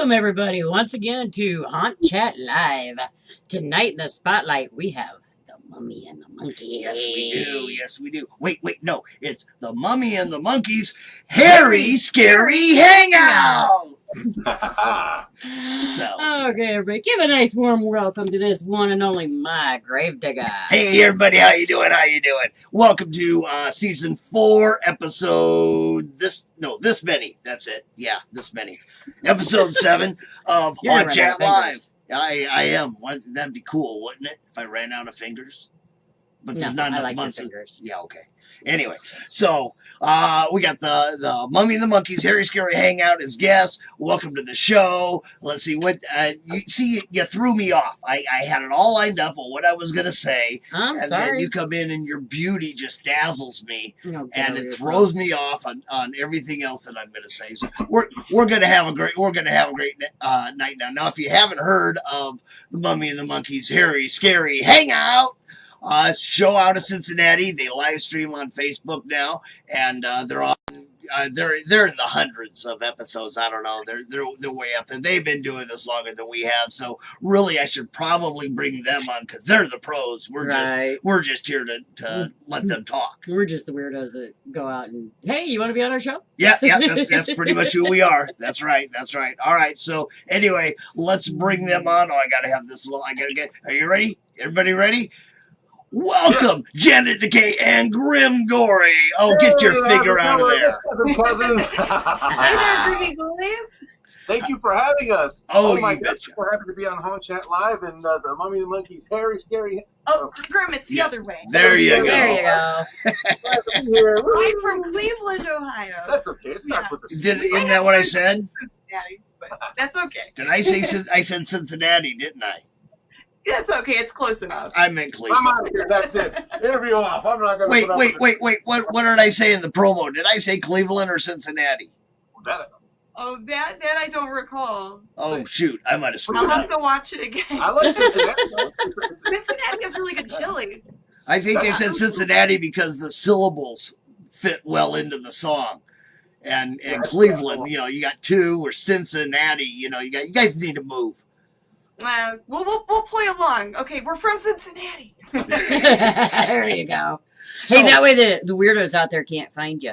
Welcome, everybody, once again to Haunt Chat Live. Tonight in the spotlight, we have the Mummy and the Monkey. Yes, we do. Yes, we do. Wait, no. It's the Mummy and the Monkeys' Harry Scary Hangout. Okay, everybody, give a nice warm welcome to this one and only my Gravedigger. Hey, everybody, how you doing? Welcome to season 4, episode this many. That's it. Yeah, this many. Episode 7 of Haunt Chat Live. I am. That'd be cool, wouldn't it? If I ran out of fingers. But there's not enough months. Yeah, okay. Anyway, so we got the Mummy and the Monkeys, Harry Scary Hangout as guests. Welcome to the show. Let's see what you threw me off. I had it all lined up on what I was gonna say. I'm and sorry. Then you come in and your beauty just dazzles me, and it throws me off on everything else that I'm gonna say. So we're gonna have a great night now. Now, if you haven't heard of the Mummy and the Monkeys, Harry Scary Hangout. Show out of Cincinnati. They live stream on Facebook now, and they're on. They're in the hundreds of episodes. I don't know. They're way up there. They've been doing this longer than we have. So really, I should probably bring them on because they're the pros. We're just here to let them talk. We're just the weirdos that go out and hey, you want to be on our show? Yeah. That's pretty much who we are. That's right. All right. So anyway, let's bring them on. Oh, I gotta have this little. Are you ready? Everybody ready? Welcome, Janet, Decay, and Grimm, Gorri. Oh, get your figure out of there. Cousins. Hey there, Grimmy Boys. Thank you for having us. Oh my you God, betcha. we're happy to be on Haunt Chat Live and the Mummy and the Monkeys, Harry Scary. Oh, Grimm, it's the other way. There you go. There you go. I'm from Cleveland, Ohio. That's okay. It starts with the C. Isn't that what I said? Cincinnati, but that's okay. Did I say I said Cincinnati, didn't I? That's okay. It's close enough. I meant Cleveland. I'm out of here. That's it. Interview off. I'm not going to Wait. What did I say in the promo? Did I say Cleveland or Cincinnati? Oh, that I don't recall. Oh, shoot. I might have screwed I'll up. have to watch it again. I like Cincinnati. Cincinnati has really good chili. I think I said Cincinnati because the syllables fit well into the song. And Cleveland, you got two, or Cincinnati, you guys need to move. We'll play along. Okay, we're from Cincinnati. There you go. Hey, that way the weirdos out there can't find you.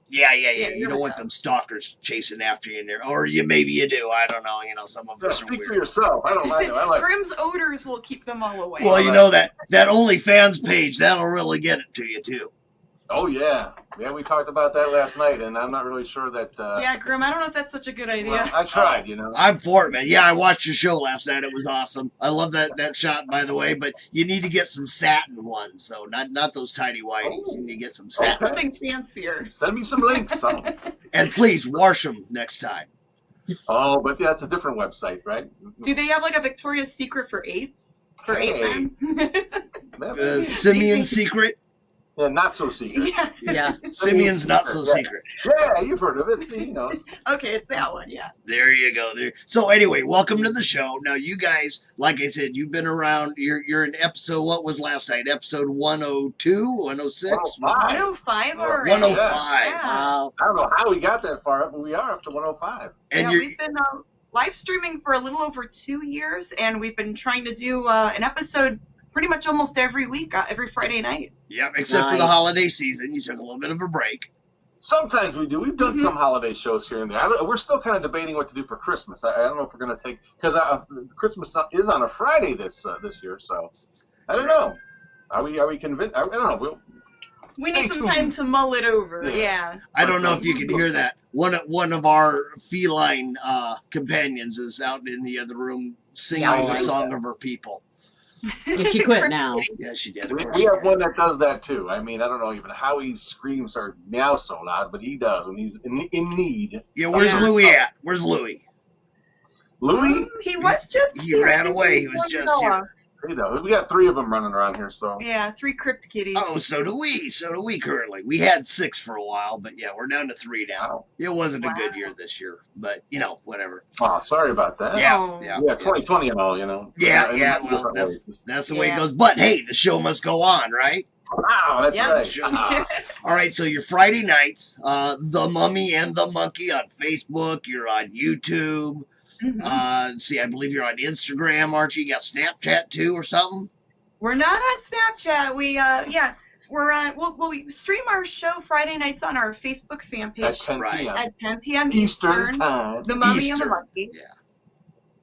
Yeah. You don't want them stalkers chasing after you in there. Or maybe you do. I don't know. Some of us are Speak weird. for yourself. I don't like it. I like Grimm's odors will keep them all away. Well, that OnlyFans page, that'll really get it to you, too. Oh, yeah. Yeah, we talked about that last night, and I'm not really sure that... yeah, Grimm, I don't know if that's such a good idea. Well, I tried, I'm for it, man. Yeah, I watched your show last night. It was awesome. I love that shot, by the way, but you need to get some satin ones, so not those tidy whities. You need to get some satin. Something fancier. Send me some links. And please, wash them next time. Oh, but that's a different website, right? Do they have like a Victoria's Secret for apes? For ape men? Simeon's Secret? Yeah, not so secret. Yeah. Simeon's not so secret. Yeah, you've heard of it. See, Okay, it's that one, yeah. There you go. So anyway, welcome to the show. Now, you guys, like I said, you've been around. You're in episode, what was last night? Episode 102, 106? 105 already. 105. Yeah. Wow. I don't know how we got that far up, but we are up to 105. And we've been live streaming for a little over 2 years, and we've been trying to do an episode pretty much almost every week, every Friday night. Yep, except for the holiday season. You took a little bit of a break. Sometimes we do. We've done some holiday shows here and there. We're still kind of debating what to do for Christmas. I don't know if we're going to take... Because Christmas is on a Friday this year, so... I don't know. Are we convinced? I don't know. We need some time to mull it over, yeah. I don't know if you can hear that. One of our feline companions is out in the other room singing the song of her people. Yeah, she quit now. Yeah, she did. We have one that does that too. I mean, I don't know even how he screams or meows so loud, but he does when he's in need. Yeah, where's Louie at? Where's Louie? Louie? He was just He ran away. He was just here. We got 3 of them running around here, so. Yeah, 3 crypt kitties. Oh, so do we currently. We had 6 for a while, but yeah, we're down to 3 now. Wow. It wasn't a good year this year, but whatever. Oh, sorry about that. Yeah, 2020 and all, Yeah, well, that's the way it goes. But hey, the show must go on, right? Wow, that's right. All right, so your Friday nights, The Mummy and the Monkey on Facebook. You're on YouTube. See, I believe you're on Instagram, aren't you? You got Snapchat too or something? We're not on Snapchat. We're on. We stream our show Friday nights on our Facebook fan page At 10 p.m. At 10 p.m. Eastern time. The Mummy and the Eastern. Monkey. Yeah.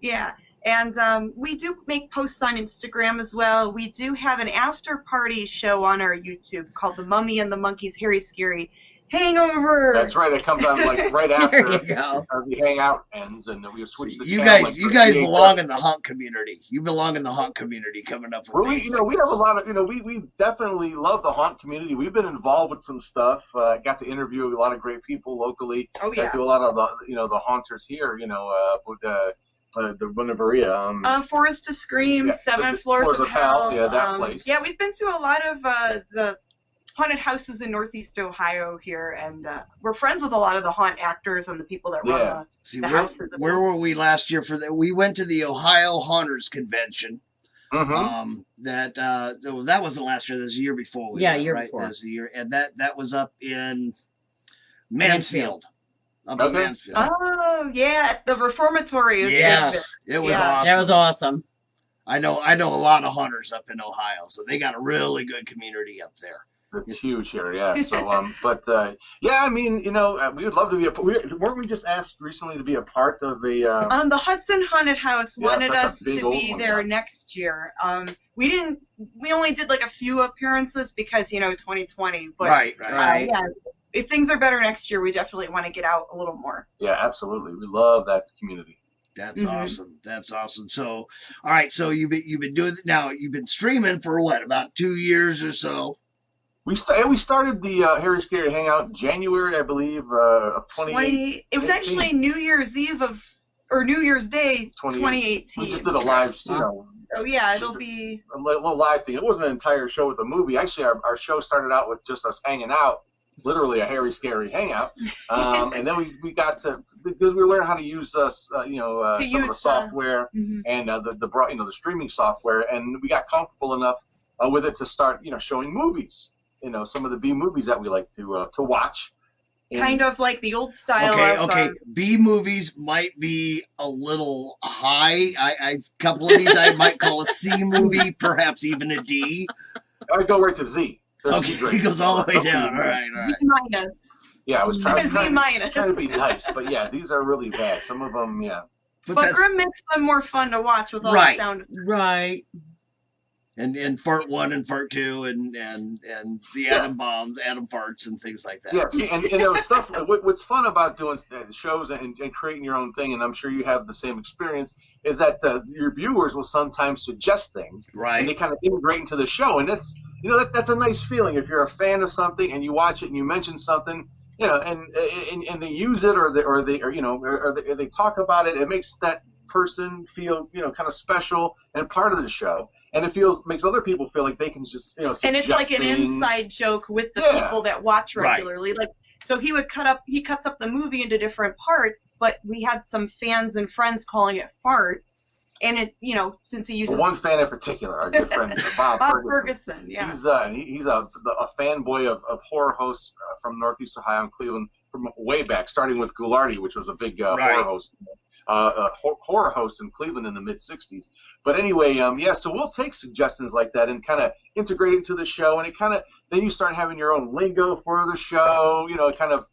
Yeah. And we do make posts on Instagram as well. We do have an after party show on our YouTube called The Mummy and the Monkey's Scary Hangover. That's right. It comes on like right after There you go. the hangout ends, and we switch the You channel. guys, you guys belong in the haunt community. You belong in the haunt community coming up with Well, things we like have a this. lot of, we definitely love the haunt community. We've been involved with some stuff. Got to interview a lot of great people locally. Oh, yeah. Got to do a lot of the haunters here. With the Maria. Forest to Scream, Yeah, Seven the Floors of Hell. Yeah, that place. Yeah, we've been to a lot of the haunted houses in Northeast Ohio here, and we're friends with a lot of the haunt actors and the people that run Yeah. See, the houses. where were we last year for that? We went to the Ohio Haunters Convention. Mm-hmm. That wasn't last year. That was the year before. Year right? before. That was the year, and that was up in Mansfield. Up in Okay. Mansfield. Oh yeah, the Reformatory is Yes, it was Yeah. awesome. That was awesome. I know a lot of hunters up in Ohio, so they got a really good community up there. It's huge here, yeah. So, yeah, I mean, we would love to be weren't we just asked recently to be a part of a? The Hudson Haunted House Yes, wanted that's us a big to old be one, there yeah. next year. We only did like a few appearances because 2020. But Right. yeah, if things are better next year, we definitely want to get out a little more. Yeah, absolutely. We love that community. That's Mhm. awesome. That's awesome. So, all right. So you've been doing now. You've been streaming for what, about 2 years or so? We started the Scary Hangout in January, I believe, of 2018. It was actually New Year's Eve or New Year's Day 2018. We just did a live, So yeah, it'll be a little live thing. It wasn't an entire show with a movie. Actually, our show started out with just us hanging out, literally a Scary Hangout. And then we got to, because we learned how to use some of the software mhm. and the streaming software, and we got comfortable enough with it to start showing movies. Some of the B movies that we like to watch. And kind of like the old style. Okay. B movies might be a little high. A couple of these I might call a C movie, perhaps even a D. I go right to Z. The Okay, Z grade. he goes all the way down. All right. B minus. Yeah, I was trying Z minus. to be nice, but yeah, these are really bad. Some of them, yeah. But Grimm makes them more fun to watch with all the Right. sound. Right. And fart 1 and fart 2 and the atom bomb, the atom farts and things like that. Yeah, see, and stuff. What's fun about doing shows and creating your own thing, and I'm sure you have the same experience, is that your viewers will sometimes suggest things, Right. and they kind of integrate into the show, and that's that's a nice feeling if you're a fan of something and you watch it and you mention something, and they use it or they talk about it. It makes that person feel kind of special and part of the show. And it makes other people feel like they can just, And it's like an inside joke with the people that watch regularly. Right. Like, so he cuts up the movie into different parts, but we had some fans and friends calling it farts. And it, since he uses one fan in particular, our good friend Bob Ferguson. Yeah, he's a fanboy of horror hosts from Northeast Ohio and Cleveland from way back, starting with Goulardi, which was a big horror host. Horror host in Cleveland in the mid-'60s. But anyway, so we'll take suggestions like that and kind of integrate it into the show, and it then you start having your own lingo for the show. It kind of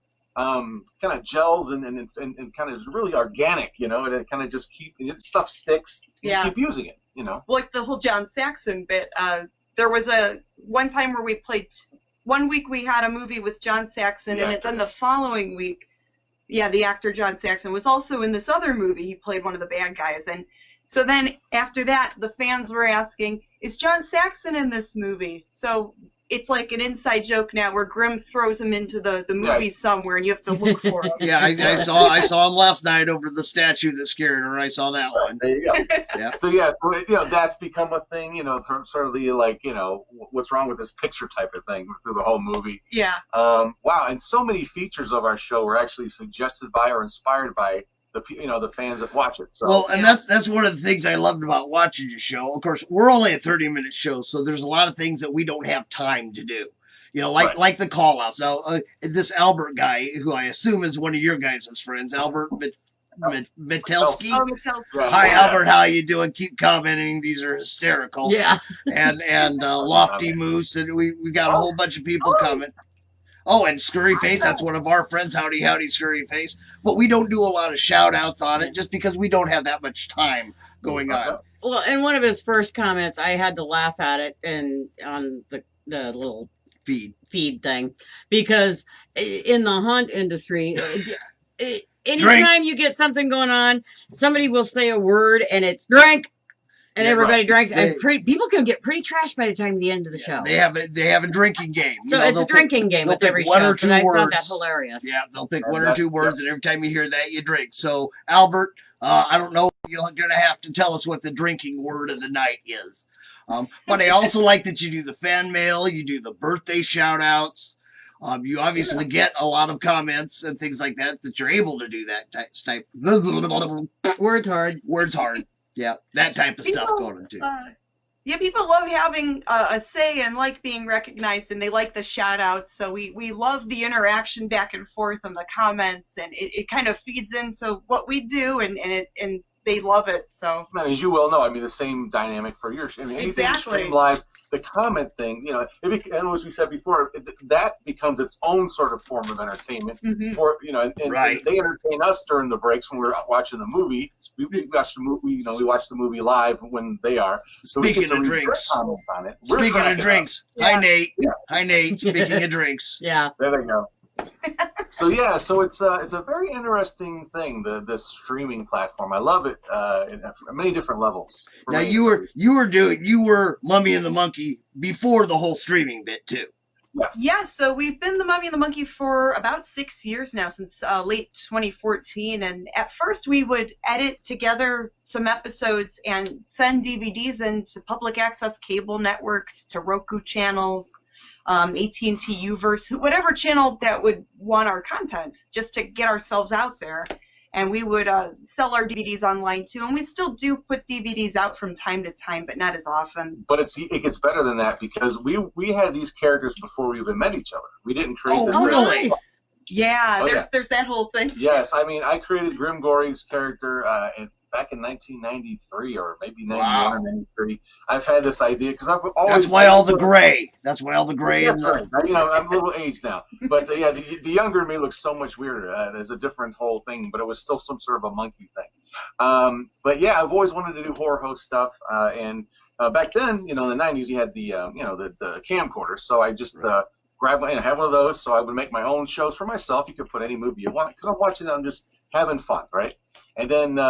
gels and kind of is really organic. And it kind of just stuff sticks. And keep using it. Like the whole John Saxon bit. There was one time where we played. 1 week we had a movie with John Saxon in it. Then the following week. Yeah, the actor John Saxon was also in this other movie. He played one of the bad guys. And so then after that, the fans were asking, is John Saxon in this movie? So it's like an inside joke now where Grimm throws him into the movie somewhere and you have to look for him. Yeah, I saw him last night over the statue that scared her. I saw that one. There you go. Yeah. So that's become a thing, sort of the what's wrong with this picture type of thing through the whole movie. Yeah. Wow, and so many features of our show were actually suggested by or inspired by the fans that watch it. So well, and that's one of the things I loved about watching your show. Of course, we're only a 30-minute show, so there's a lot of things that we don't have time to do. Like the call outs. Now, this Albert guy, who I assume is one of your guys' friends, Albert. Metelsky. Oh, Mattel. Hi, Albert. How you doing? Keep commenting. These are hysterical. Yeah. And Lofty Moose, and we got a whole bunch of people coming. Oh, and Scurry Face, that's one of our friends. Howdy, howdy, Scurry Face. But we don't do a lot of shout outs on it just because we don't have that much time going on. Well, in one of his first comments, I had to laugh at it and on the little feed thing, because in the hunt industry, anytime you get something going on, somebody will say a word and it's drink. And everybody drinks, and people can get pretty trashed by the time the end of the show. They have a drinking game. So it's a drinking game with every show. So I found that hilarious. Yeah, they'll pick one or two words, and every time you hear that, you drink. So Albert, I don't know, you're gonna have to tell us what the drinking word of the night is. But I also like that you do the fan mail, you do the birthday shout outs. You obviously get a lot of comments and things like that you're able to do that type. Words hard. Words hard. Yeah, that type of stuff going on too. Yeah, people love having a say and like being recognized, and they like the shout outs. So we love the interaction back and forth and the comments, and it kind of feeds into what we do, and they love it. So as you well know, I mean, the same dynamic for yours. I mean, anything stream live, the comment thing, you know, and as we said before, that becomes its own sort of form of entertainment. For and they entertain us during the breaks when we're watching the movie. We watch the movie, we watch the movie live when they are. So speaking of drinks, on it. Speaking of drinks, hi Nate. Hi Nate. Speaking of drinks, yeah, there they go. So it's a very interesting thing, this streaming platform. I love it in many different levels. Now you were Mummy and the Monkey before the whole streaming bit too. Yes. Yeah, so we've been the Mummy and the Monkey for about 6 years now, since late 2014. And at first we would edit together some episodes and send DVDs into public access cable networks, to Roku channels, AT&T Uverse, whatever channel that would want our content, just to get ourselves out there. And we would sell our DVDs online too, and we still do put DVDs out from time to time, but not as often. But it gets better than that, because we had these characters before we even met each other. We didn't create this. Oh, nice. Yeah, there's that whole thing. Yes, I mean, I created Grimm Gorri's character back in 1993 or maybe 91 or 93. I've had this idea because I've always. That's why all the gray. That's why all the gray. I'm a little aged now, but the younger me looks so much weirder. There's a different whole thing, but it was still some sort of a monkey thing. But yeah, I've always wanted to do horror host stuff, and back then, in the 90s, you had the the camcorder, so I just grab one and have one of those. So I would make my own shows for myself. You could put any movie you want, because I'm watching it, I'm just having fun, right? And then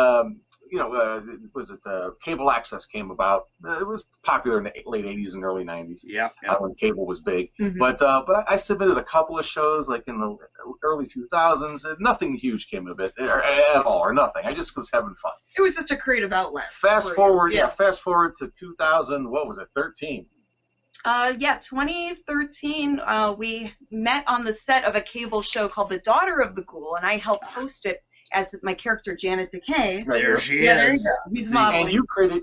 cable access came about. It was popular in the late 80s and early 90s. Yeah. When cable was big. But I submitted a couple of shows like in the early 2000s. And nothing huge came of it at all, or nothing. I just was having fun. It was just a creative outlet. Fast forward to 2000. What was it? 13. 2013, we met on the set of a cable show called The Daughter of the Ghoul, and I helped host it as my character Janet Decay. There she is. There you go. He's modeling.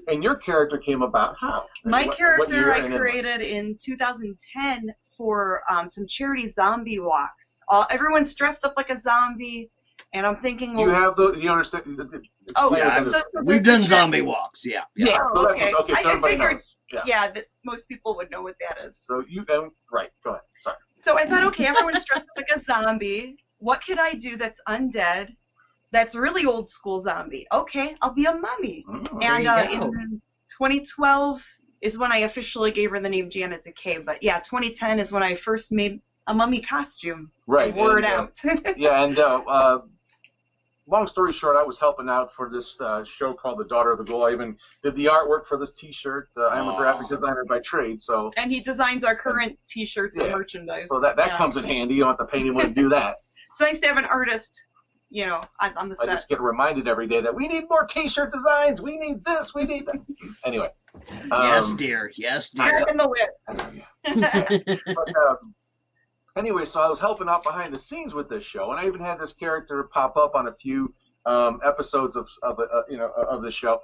And your character came about how? My character I created in 2010 for some charity zombie walks. Everyone's dressed up like a zombie, and I'm thinking, well, you understand? We've done zombie walks. Yeah. Oh, okay. Okay, so everybody knows. That most people would know what that is. So right, go ahead. Sorry. So I thought, okay, everyone's dressed up like a zombie. What could I do that's undead? That's really old school zombie. Okay, I'll be a mummy. And in 2012 is when I officially gave her the name Janet Decay. But yeah, 2010 is when I first made a mummy costume. Right. Wore it out. Long story short, I was helping out for this show called The Daughter of the Ghoul. I even did the artwork for this T-shirt. I'm a graphic designer by trade, so. And he designs our current T-shirts and merchandise. So that comes in handy. You don't have to pay anyone to do that. It's nice to have an artist, on the set. I just get reminded every day that we need more T-shirt designs. We need this. We need that. Anyway. Yes, dear. Yes, dear. In the whip. But, anyway, so I was helping out behind the scenes with this show, and I even had this character pop up on a few episodes of the show.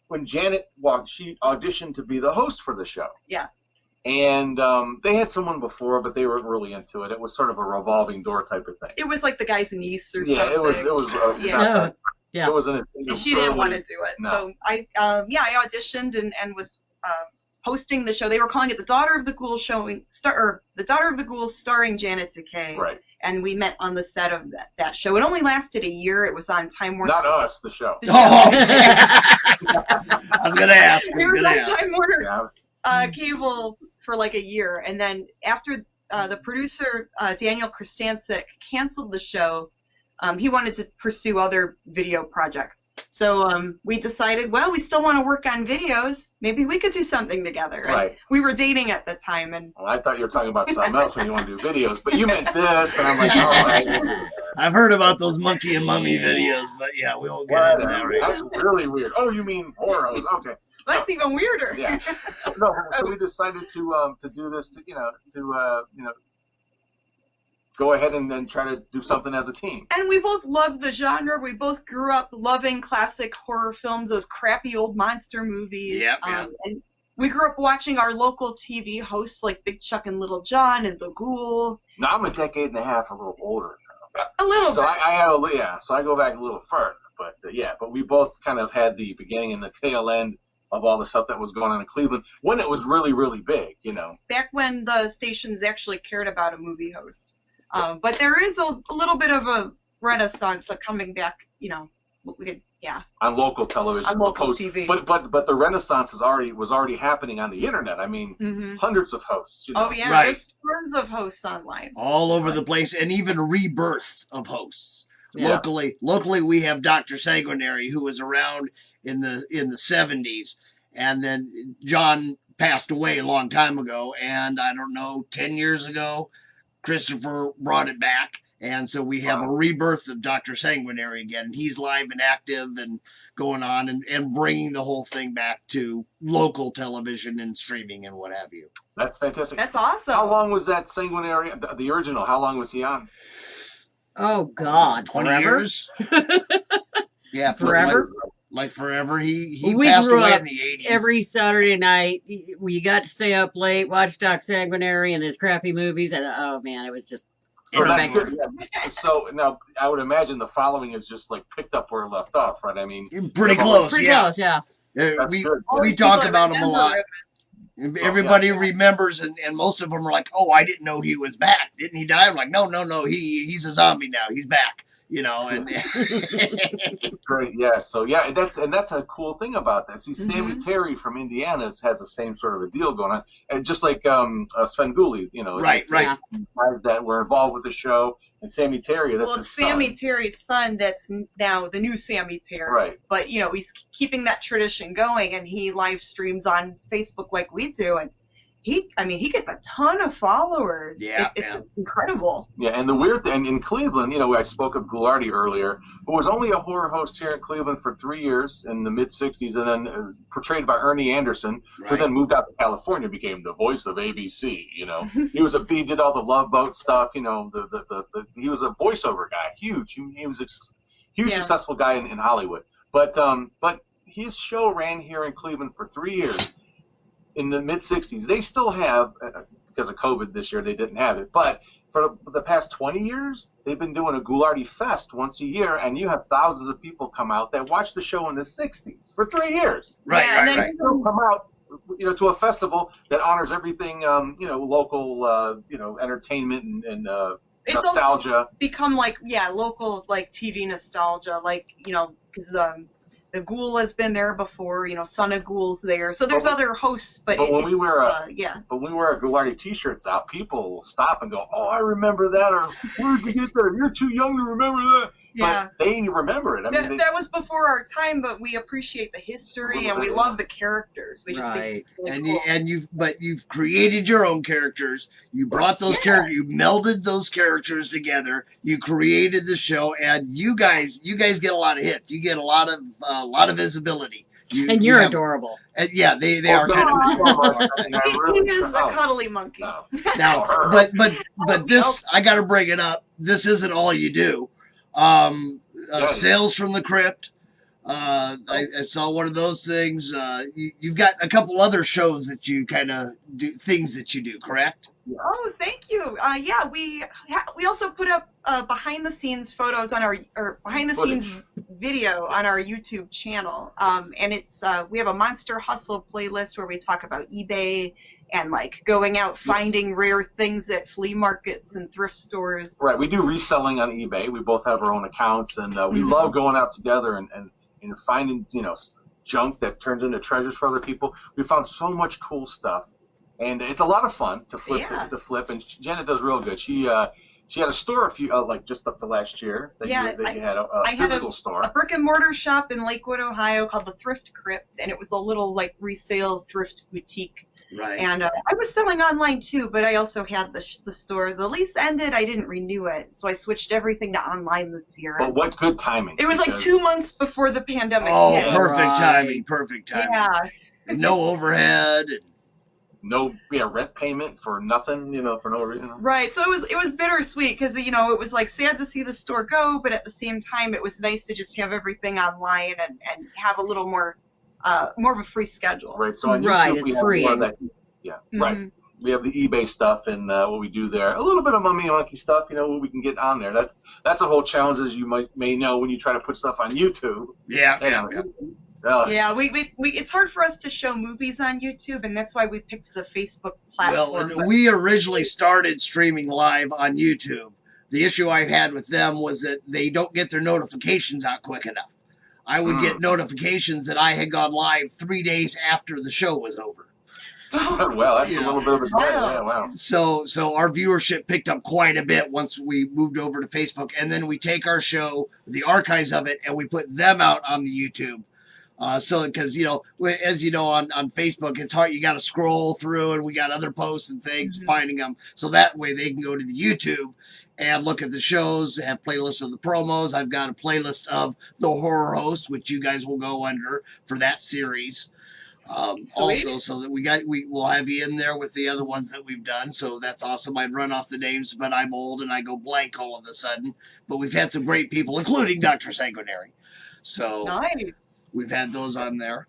When Janet walked, she auditioned to be the host for the show. Yes. And they had someone before, but they weren't really into it. It was sort of a revolving door type of thing. It was like the guys in East or something. Yeah, it was. Yeah. It wasn't. She didn't want to do it. No. So I auditioned and was hosting the show. They were calling it the Daughter of the Ghouls the Daughter of the Ghouls starring Janet Decay. Right. And we met on the set of that show. It only lasted a year. It was on Time Warner. Not us, the show. Oh, I was gonna ask. It was on Time Warner cable for like a year, and then after the producer Daniel Kristancic canceled the show, he wanted to pursue other video projects. So we decided, well, we still want to work on videos. Maybe we could do something together. Right. We were dating at the time, and well, I thought you were talking about something else when you want to do videos, but you meant this, and I'm like, all right. I've heard about those monkey and mummy videos, but yeah, we won't get into that right That's really weird. Oh, you mean horror? Okay. that's even weirder. Yeah. So we decided to do this to go ahead and then try to do something as a team. And we both loved the genre. We both grew up loving classic horror films, those crappy old monster movies. Yep, And we grew up watching our local TV hosts like Big Chuck and Little John and The Ghoul. Now I'm a decade and a half a little older. A little So bit. so I go back a little further. But we both kind of had the beginning and the tail end of all the stuff that was going on in Cleveland when it was really, really big, Back when the stations actually cared about a movie host. But there is a little bit of a renaissance coming back, on local television, on local TV. But the renaissance was already happening on the internet. I mean, hundreds of hosts. Oh yeah, Right. There's tons of hosts online. all over the place, and even rebirths of hosts. Yeah. Locally, we have Dr. Sanguinary, who was around in the 70s, and then John passed away a long time ago, and I don't know, 10 years ago, Christopher brought it back, and so we have a rebirth of Dr. Sanguinary again. He's live and active and going on and bringing the whole thing back to local television and streaming and what have you. That's fantastic. That's awesome. How long was that Sanguinary, the original, how long was he on? Oh God, 20 forever? years? Yeah, Forever? Like forever. He We passed grew away up in the 80s. Every Saturday night, we got to stay up late, watch Doc Sanguinary and his crappy movies, and oh man, it was just So that's perfect. good. Yeah. So now I would imagine the following is just like picked up where it left off, right? I mean, Pretty close, Pretty yeah. close, yeah. That's We good. we Most talk people about him a remember lot. him. Everybody remembers, and most of them are like, "Oh, I didn't know he was back. Didn't he die?" I'm like, "No, he's a zombie now. He's back." And Great, yeah. So yeah, that's a cool thing about that. See, Sammy Terry from Indiana has the same sort of a deal going on, and just like Sven Gulli, right. Yeah. guys that were involved with the show, and Sammy Terry, that's Well, his it's Sammy son. Terry's son that's now the new Sammy Terry. Right. But, he's keeping that tradition going, and he live streams on Facebook like we do, and he gets a ton of followers. Yeah, It's incredible. Yeah, and the weird thing in Cleveland, I spoke of Goulardi earlier, who was only a horror host here in Cleveland for 3 years in the mid '60s, and then portrayed by Ernie Anderson, who Right. then moved out to California, became the voice of ABC. He did all the Love Boat stuff. He was a voiceover guy, huge. He was a huge successful guy in Hollywood. But his show ran here in Cleveland for 3 years. In the mid '60s, they still have, because of COVID this year, they didn't have it. But for the past 20 years, they've been doing a Goulardi Fest once a year, and you have thousands of people come out that watch the show in the '60s for 3 years. Right, Yeah, and right, then- right. They'll come out, to a festival that honors everything, local, entertainment and It's nostalgia. also become local TV nostalgia, because the Ghoul has been there before, Son of Ghoul's there. So there's other hosts, but when we wear but Goulardi T-shirts out, people will stop and go, "Oh, I remember that," or "Where'd you get that? You're too young to remember that." Yeah. But they remember it. I mean, that was before our time, but we appreciate the history and we love the characters. We just think it's really cool. You've created your own characters. You brought those characters. You melded those characters together. You created the show, and you guys get a lot of hits. You get a lot of visibility. And you're adorable. And yeah, they are kind of. He is a cuddly monkey. No. Now, but this, I got to bring it up. This isn't all you do. Sales from the Crypt. I saw one of those things. You've got a couple other shows that you kind of do, things that you do, correct? Oh, thank you. We also put up behind the scenes photos on our behind the scenes video on our YouTube channel, and it's we have a Monster Hustle playlist where we talk about eBay and like going out finding rare things at flea markets and thrift stores. Right, we do reselling on eBay. We both have our own accounts, and we love going out together and finding junk that turns into treasures for other people. We found so much cool stuff, and it's a lot of fun to flip. And Janet does real good. She had a store just up to last year. You had a physical store. A brick and mortar shop in Lakewood, Ohio, called the Thrift Crypt, and it was a little resale thrift boutique. Right. And I was selling online too, but I also had the store. The lease ended. I didn't renew it, so I switched everything to online this year. But what good timing! It was like 2 months before the pandemic. Oh, perfect timing! Perfect timing. Yeah. No overhead. And no rent payment for nothing, for no reason. Right. So it was bittersweet because it was like sad to see the store go, but at the same time it was nice to just have everything online and have a little more of a free schedule. Right. So on YouTube, it's free. Right. We have the eBay stuff and what we do there. A little bit of Mummy and Monkey stuff, what we can get on there. That's a whole challenge, as you may know, when you try to put stuff on YouTube. Yeah. It's hard for us to show movies on YouTube, and that's why we picked the Facebook platform. Well, and we originally started streaming live on YouTube. The issue I've had with them was that they don't get their notifications out quick enough. I would get notifications that I had gone live 3 days after the show was over. Well, that's a little bit of a delay. Yeah, wow. So our viewership picked up quite a bit once we moved over to Facebook, and then we take our show, the archives of it, and we put them out on the YouTube. Because as you know, on Facebook, it's hard. You got to scroll through, and we got other posts and things, finding them. So that way they can go to the YouTube and look at the shows, have playlists of the promos. I've got a playlist of the horror host, which you guys will go under for that series. Also, so that we'll have you in there with the other ones that we've done. So that's awesome. I'd run off the names, but I'm old and I go blank all of a sudden. But we've had some great people, including Dr. Sanguinary. So nice. We've had those on there.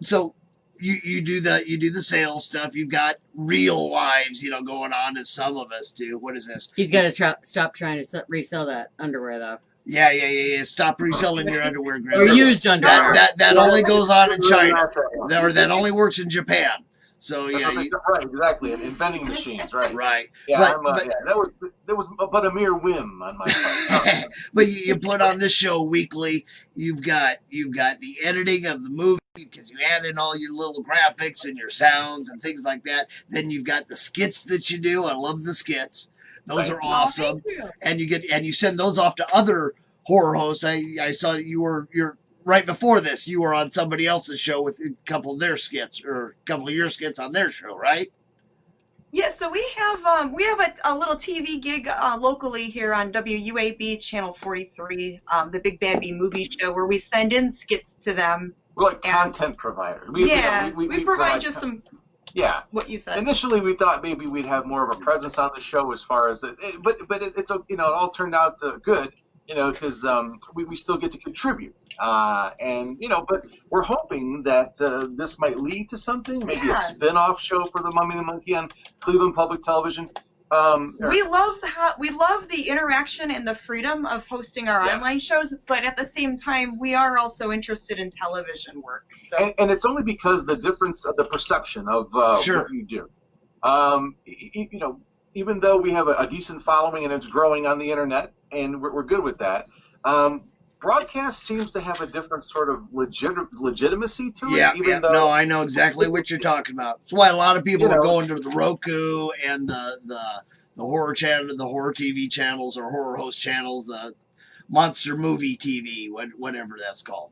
So you do the sales stuff. You've got real lives, going on as some of us do. What is this? He's got to stop trying to resell that underwear, though. Yeah. Stop reselling your underwear, Grimm. Or used underwear. That only goes on in China. That only works in Japan. So right, exactly. And vending machines, right? Right. Yeah, that was but a mere whim on my part. But you put on this show weekly. You've got the editing of the movie because you add in all your little graphics and your sounds and things like that. Then you've got the skits that you do. I love the skits. Those are awesome. And you send those off to other horror hosts. I saw that you're right before this, you were on somebody else's show with a couple of their skits, or a couple of your skits on their show, right? Yeah, so we have a little TV gig locally here on WUAB Channel 43, the Big Bad Bee Movie Show, where we send in skits to them. We're like content providers. We provide just some. Yeah. What you said. Initially, we thought maybe we'd have more of a presence on the show as far as but it's it all turned out good. Because we still get to contribute, but we're hoping that this might lead to something, maybe a spin-off show for the Mummy and the Monkey on Cleveland Public Television. We love the interaction and the freedom of hosting our online shows, but at the same time, we are also interested in television work. So, and it's only because the difference of the perception of what you do. Even though we have a decent following and it's growing on the internet, and we're good with that, broadcast seems to have a different sort of legitimacy to it. No, I know exactly what you're talking about. That's why a lot of people are going to the Roku and the horror channel, the horror TV channels or horror host channels, the monster movie TV, whatever that's called.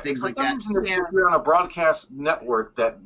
Things like that. If you're on a broadcast network that.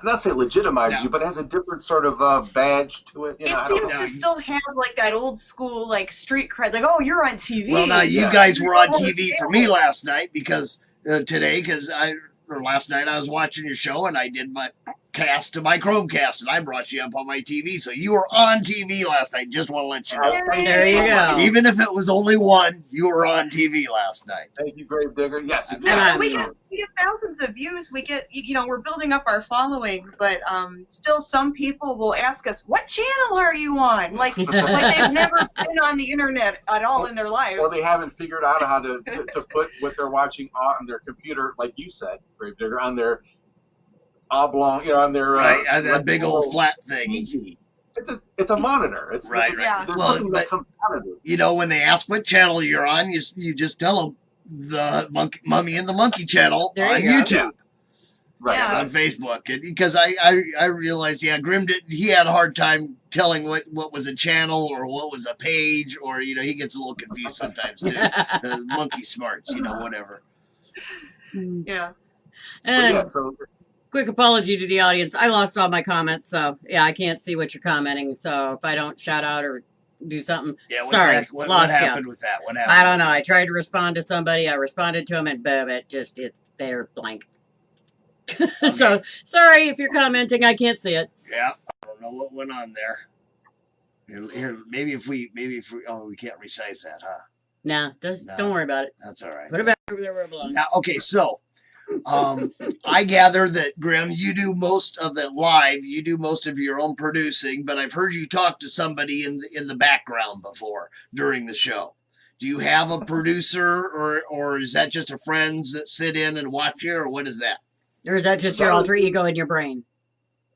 Not say legitimizes you, but has a different sort of badge to it. It seems to still have like that old school street cred, like, oh, you're on TV. Well, now you guys were on TV for me last night because last night I was watching your show and I did my cast to my Chromecast, and I brought you up on my TV, so you were on TV last night. Just want to let you know. There you go. Even if it was only one, you were on TV last night. Thank you, Gravedigger. Yes, Yeah, exactly. we get thousands of views. We get, we're building up our following, but still some people will ask us, what channel are you on? Like they've never been on the internet at all in their lives. Or they haven't figured out how to put what they're watching on their computer, like you said, Gravedigger, on their oblong, on their that big old flat thing. It's a monitor. It's right. Yeah. There's something that comes out of it. When they ask what channel you're on, you just tell them the Mummy and the Monkey channel on YouTube, right? Yeah. On Facebook, because I realized, Grimm he had a hard time telling what was a channel or what was a page, or he gets a little confused sometimes too. The monkey smarts, whatever. Yeah. And quick apology to the audience. I lost all my comments, so I can't see what you're commenting. So if I don't shout out or do something, sorry, what lost happened you. with that? What happened? I don't know. I tried to respond to somebody. I responded to them, and boom, they're blank. Okay. So sorry if you're commenting. I can't see it. Yeah, I don't know what went on there. Here, maybe if we, we can't resize that, huh? Nah, don't worry about it. That's all right. Put it back over there where it belongs. Now, okay, so I gather that, Grimm, you do most of the live, you do most of your own producing, but I've heard you talk to somebody in the background before during the show. Do you have a producer, or is that just a friends that sit in and watch you, or what is that? Or is that just your alter ego in your brain?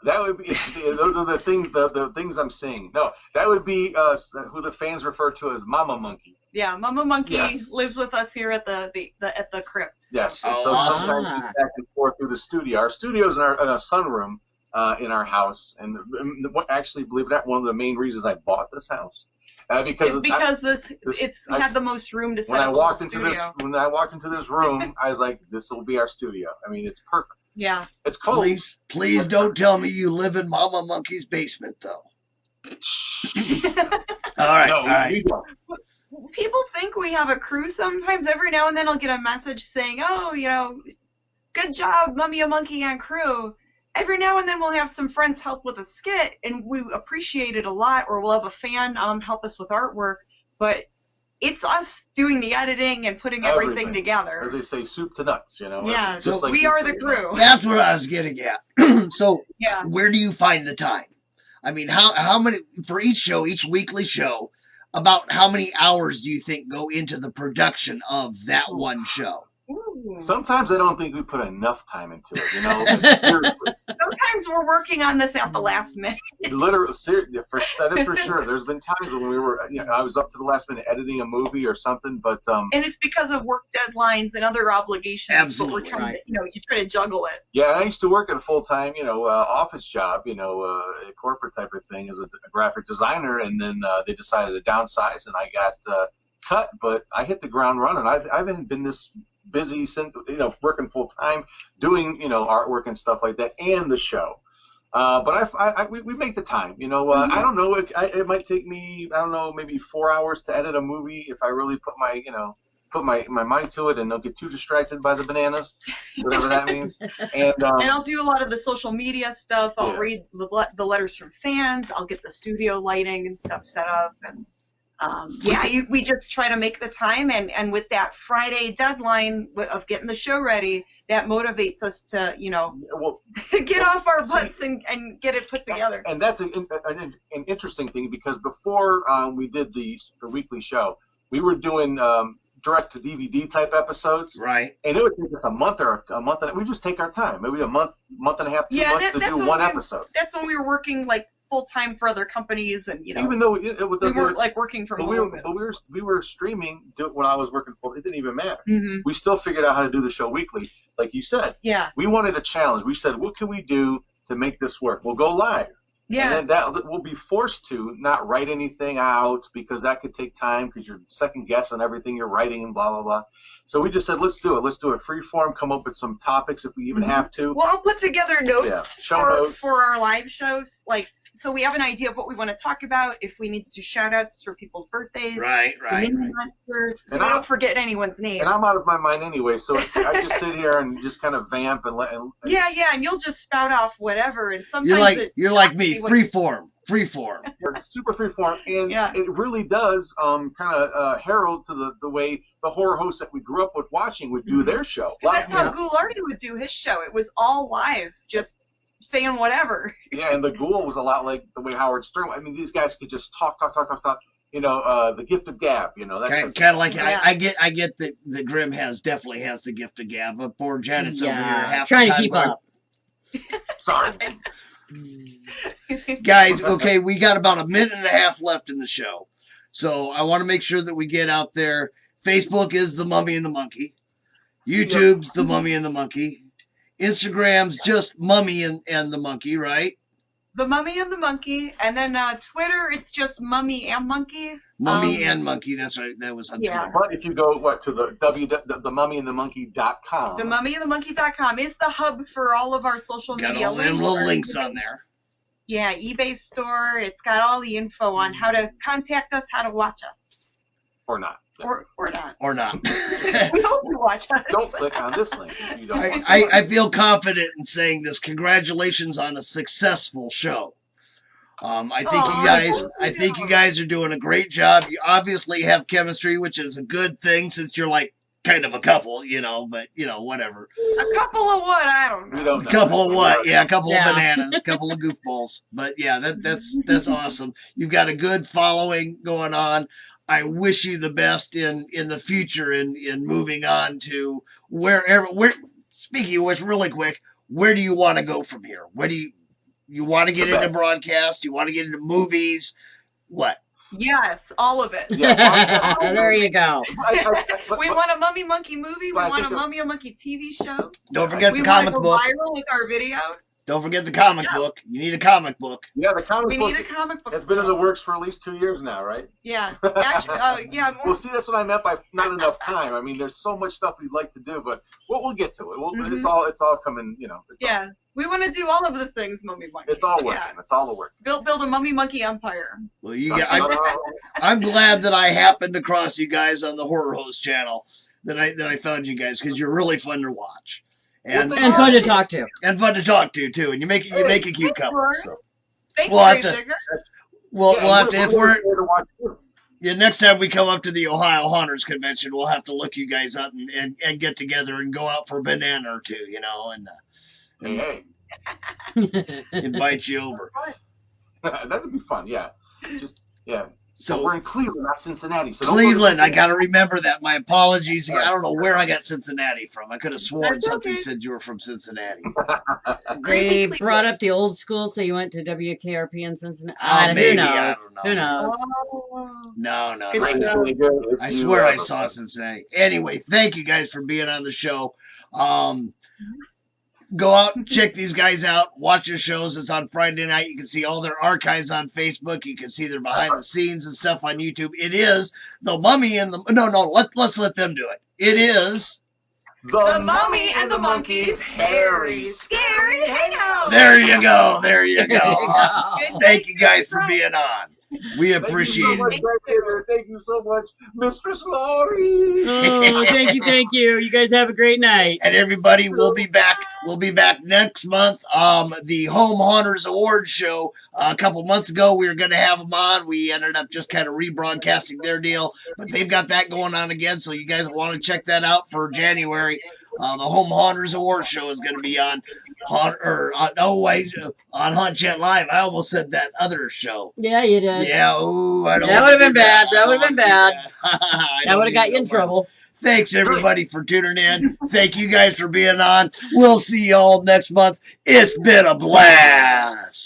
That would be those are the things the things I'm seeing. No, that would be who the fans refer to as Mama Monkey. Yeah, Mama Monkey Yes. lives with us here at the crypt. So. Yes. Oh, So awesome. sometimes we back and forth through the studio. Our studio's in a sunroom in our house, and actually, believe it or not, one of the main reasons I bought this house because it's had the most room to set when I up walked the into studio. when I walked into this room, I was like, this will be our studio. I mean, it's perfect. Yeah. It's cold. Please don't tell me you live in Mama Monkey's basement, though. All right, No, all right. we don't. People think we have a crew sometimes. Every now and then I'll get a message saying, oh, good job, Mummy a Monkey on crew. Every now and then we'll have some friends help with a skit, and we appreciate it a lot, or we'll have a fan help us with artwork. But it's us doing the editing and putting everything together. As they say, soup to nuts, Yeah, Just like we you are say, the crew. That's what I was getting at. So, Yeah. where do you find the time? I mean, how many, for each weekly show, about how many hours do you think go into the production of that one show? Ooh. Sometimes I don't think we put enough time into it, Seriously. Sometimes we're working on this at the last minute. Literally, that is for sure. There's been times when we were, I was up to the last minute editing a movie or something, but And it's because of work deadlines and other obligations. Absolutely, But we're trying to, you try to juggle it. yeah, I used to work at a full-time, office job, a corporate type of thing as a graphic designer, and then they decided to downsize, and I got cut, but I hit the ground running. I haven't been this busy since, working full-time, doing, artwork and stuff like that, and the show. But we make the time, Mm-hmm. I don't know, it might take me, I don't know, maybe 4 hours to edit a movie if I really put my mind to it and don't get too distracted by the bananas, whatever that means. And I'll do a lot of the social media stuff. I'll Yeah. read the letters from fans. I'll get the studio lighting and stuff set up. And we just try to make the time. And with that Friday deadline of getting the show ready, that motivates us to, get off our butts and get it put together. And that's an interesting thing, because before we did the weekly show, we were doing direct to DVD type episodes, Right. and it would take us a month, and we just take our time, maybe a month and a half, 2 months to do one episode. That's when we were working like full time for other companies, and Even though we weren't like working from home. we were streaming when I was working full. It didn't even matter. Mm-hmm. We still figured out how to do the show weekly, like you said. Yeah. We wanted a challenge. We said, what can we do to make this work? We'll go live. Yeah. And then that we'll be forced to not write anything out, because that could take time, because you're second guessing everything you're writing and blah, blah, blah. So we just said, let's do it. Let's do it free form, come up with some topics if we even have to. Well, I'll put together notes, Yeah, show notes. for our live shows. Like, so we have an idea of what we want to talk about, if we need to do shout outs for people's birthdays. Right. So we don't forget anyone's name. And I'm out of my mind anyway, so I just sit here and just kind of vamp and yeah, and you'll just spout off whatever, and sometimes you're like me, freeform. It's super freeform, and it really does kind of herald to the way the horror hosts that we grew up with watching would do their show. That's how Ghoulardi would do his show. It was all live, just saying whatever. Yeah, and the Ghoul was a lot like the way Howard Stern. I mean, these guys could just talk. You know, the gift of gab. You know, that kind of like I get that Grimm definitely has the gift of gab, but poor Janet's over here trying to keep up. Sorry. Guys, okay, we got about a minute and a half left in the show. So I want to make sure that we get out there. Facebook is The Mummy and the Monkey. YouTube's The Mummy and the Monkey. Instagram's just Mummy and the Monkey, right? The Mummy and the Monkey. And then Twitter, it's just Mummy and Monkey. Mummy and Monkey, that's right. That was on Twitter. But if you go, to the themummyandthemonkey.com. Themummyandthemonkey.com is the hub for all of our social media. Got all them little links on there. Yeah, eBay store. It's got all the info on how to contact us, how to watch us. Or not. Or not. Or not. We hope you watch us. Don't click on this link if you don't want to. I feel confident in saying this. Congratulations on a successful show. I think you guys are doing a great job. You obviously have chemistry, which is a good thing since you're like kind of a couple, but whatever. A couple of what? I don't know. We don't know. A couple of what? Yeah, a couple of bananas, a couple of goofballs. But yeah, that's awesome. You've got a good following going on. I wish you the best in the future in moving on to wherever. Speaking of which, really quick, where do you want to go from here? Where do you want to get into broadcast? You want to get into movies? What? Yes, all of it. Yeah, there you go. We want a Mummy Monkey movie. We want a Mummy and Monkey TV show. Don't forget the comic book. We want to go viral with our videos. Don't forget the comic book. You need a comic book. Yeah, the comic book. We need a comic book. It's been in the works for at least 2 years now, right? Yeah. Actually, yeah. Well, see, that's what I meant by not enough time. I mean, there's so much stuff we'd like to do, but we'll get to it. It's all coming, We want to do all of the things, Mummy Monkey. It's all working. It's all the work. Build a Mummy Monkey empire. Well, I'm glad that I happened across you guys on the Horror Host channel. That I found you guys because you're really fun to watch. And fun to talk to. And fun to talk to too. And you make a cute couple. So. Thanks, we'll have to. Next time we come up to the Ohio Haunters Convention, we'll have to look you guys up and get together and go out for a banana or two, and invite you over. That'd be fun. Yeah. So we're in Cleveland, not Cincinnati. So Cleveland, I got to remember that. My apologies. I don't know where I got Cincinnati from. I could have sworn something said you were from Cincinnati. They brought up the old school, so you went to WKRP in Cincinnati. Maybe. Who knows? I don't know. Who knows? No. I swear I saw Cincinnati. Anyway, thank you guys for being on the show. Go out and check these guys out. Watch their shows. It's on Friday night. You can see all their archives on Facebook. You can see their behind the scenes and stuff on YouTube. It is The Mummy and the... No, let's let them do it. It is... The Mummy and the Monkey's Scary Hangout. There you go. Awesome. Thank you guys for being on. We appreciate it. Thank you so much, Mistress Laurie. Oh, thank you. You guys have a great night. And everybody, we'll be back. We'll be back next month. The Home Haunters Awards show. A couple months ago, we were going to have them on. We ended up just kind of rebroadcasting their deal, but they've got that going on again. So you guys want to check that out for January. The Home Haunters Awards show is going to be on Haunt Chat Live. I almost said that other show. Yeah, you did. Yeah, that would have been bad. That would have been bad. That would have got you in trouble. Thanks, everybody, for tuning in. Thank you guys for being on. We'll see y'all next month. It's been a blast.